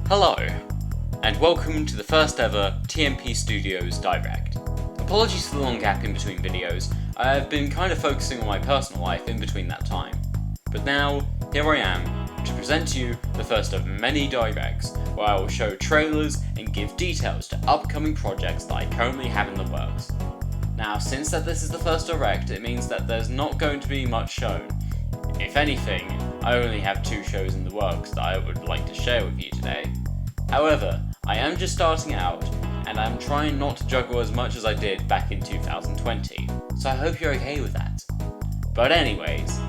Hello, and welcome to the first ever TMP Studios Direct. Apologies for the long gap in between videos. I have been kind of focusing on my personal life in between that time. But now, here I am, to present to you the first of many directs, where I will show trailers and give details to upcoming projects that I currently have in the works. Now, since this is the first direct, it means that there's not going to be much shown. If anything, I only have 2 shows in the works that I would like to share with you today. However, I am just starting out, and I'm trying not to juggle as much as I did back in 2020, so I hope you're okay with that. But anyways,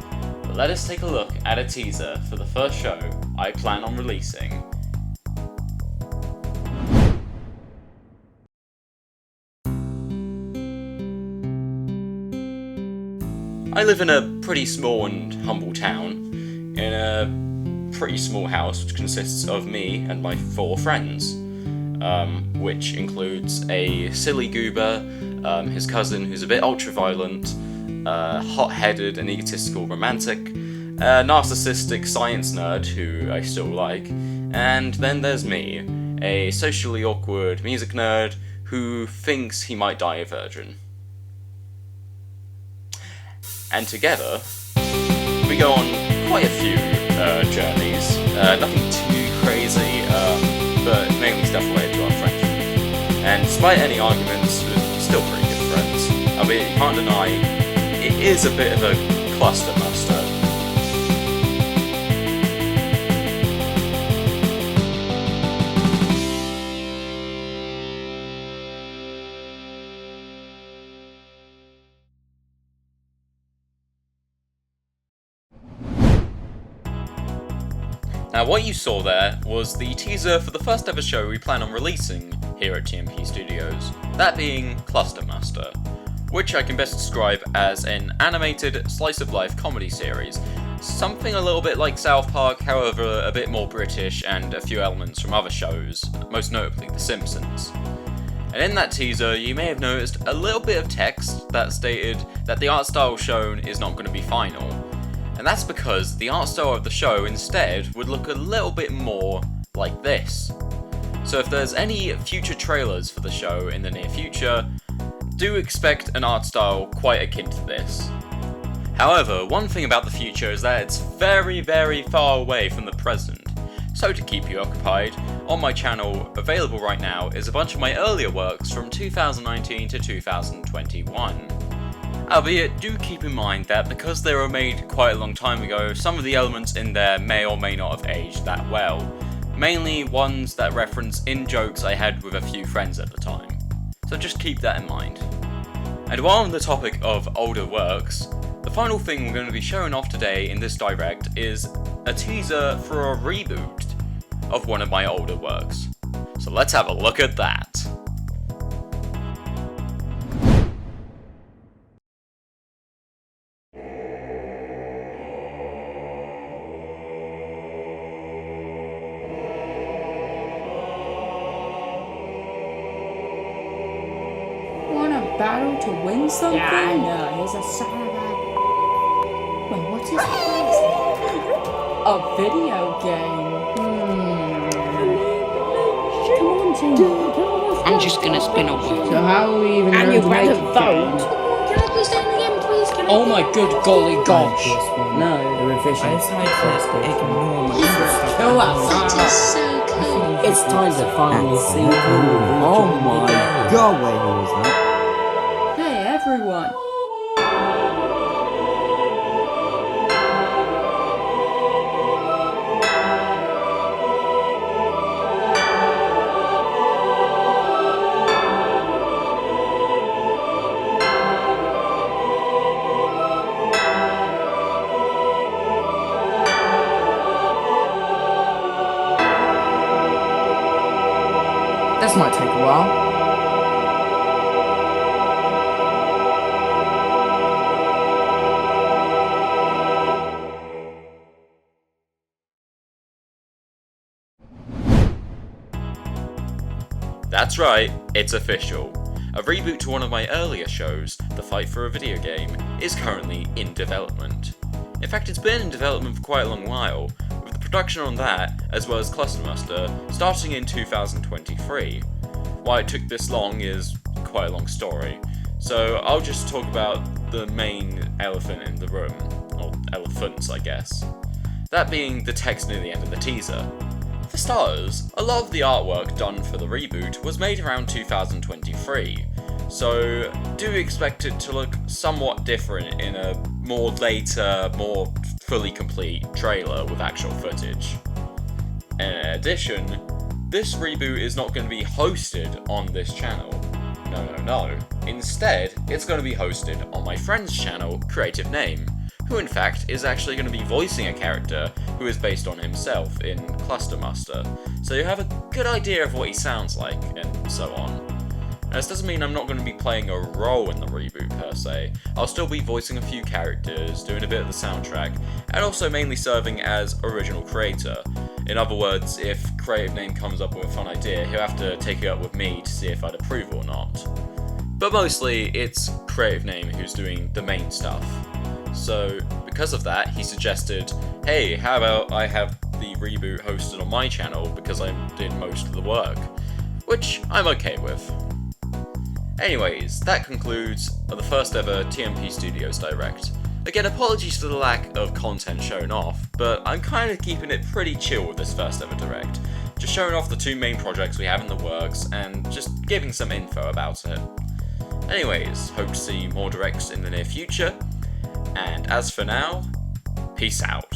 let us take a look at a teaser for the first show I plan on releasing. I live in a pretty small and humble town, in a pretty small house which consists of me and my 4 friends, which includes a silly goober, his cousin who's a bit ultra-violent, hot-headed and egotistical romantic, a narcissistic science nerd who I still like, and then there's me, a socially awkward music nerd who thinks he might die a virgin. And together, we go on quite a few journeys, nothing too crazy, but mainly stuff related to our friendship. And despite any arguments, we're still pretty good friends. Albeit you can't deny, it is a bit of a cluster-muster. Now what you saw there was the teaser for the first ever show we plan on releasing here at TMP Studios, that being Clustermaster, which I can best describe as an animated slice-of-life comedy series, something a little bit like South Park, however a bit more British and a few elements from other shows, most notably The Simpsons. And in that teaser you may have noticed a little bit of text that stated that the art style shown is not going to be final. And that's because the art style of the show instead would look a little bit more like this. So if there's any future trailers for the show in the near future, do expect an art style quite akin to this. However, one thing about the future is that it's very, very far away from the present. So to keep you occupied, on my channel, available right now, is a bunch of my earlier works from 2019 to 2021. Albeit, do keep in mind that because they were made quite a long time ago, some of the elements in there may or may not have aged that well. Mainly ones that reference in-jokes I had with a few friends at the time. So just keep that in mind. And while on the topic of older works, the final thing we're going to be showing off today in this direct is a teaser for a reboot of one of my older works. So let's have a look at that. Battle to win something? Yeah, I know. He's a samurai. Wait, what's his face? A video game. Come on, Tim. I'm just gonna spin a wheel. So how are we even And going you to make better it? vote. Can I please stand again, please? Can I? Oh my good golly gosh. No, they're efficient. Ignore my Kill us. That is so cool. It's time to finally see who. Oh my god, wait, who was that? Hey, everyone. This might take a while. That's right, it's official. A reboot to one of my earlier shows, The Fight for a Video Game, is currently in development. In fact, it's been in development for quite a long while, with the production on that, as well as Clustermaster, starting in 2023. Why it took this long is quite a long story, so I'll just talk about the main elephant in the room, or elephants I guess. That being the text near the end of the teaser. For starters, a lot of the artwork done for the reboot was made around 2023, so do expect it to look somewhat different in a more later, more fully complete trailer with actual footage. In addition, this reboot is not going to be hosted on this channel. No. Instead, it's going to be hosted on my friend's channel, Creative Name, who in fact is actually going to be voicing a character who is based on himself in Clustermaster, so you have a good idea of what he sounds like, and so on. Now, this doesn't mean I'm not going to be playing a role in the reboot per se. I'll still be voicing a few characters, doing a bit of the soundtrack, and also mainly serving as original creator. In other words, if Creative Name comes up with a fun idea, he'll have to take it up with me to see if I'd approve or not. But mostly, it's Creative Name who's doing the main stuff. So, because of that, he suggested, hey, how about I have the reboot hosted on my channel because I did most of the work, which I'm okay with. Anyways, that concludes the first ever TMP Studios Direct. Again, apologies for the lack of content shown off, but I'm kind of keeping it pretty chill with this first ever Direct, just showing off the two main projects we have in the works and just giving some info about it. Anyways, hope to see more Directs in the near future, and as for now, peace out.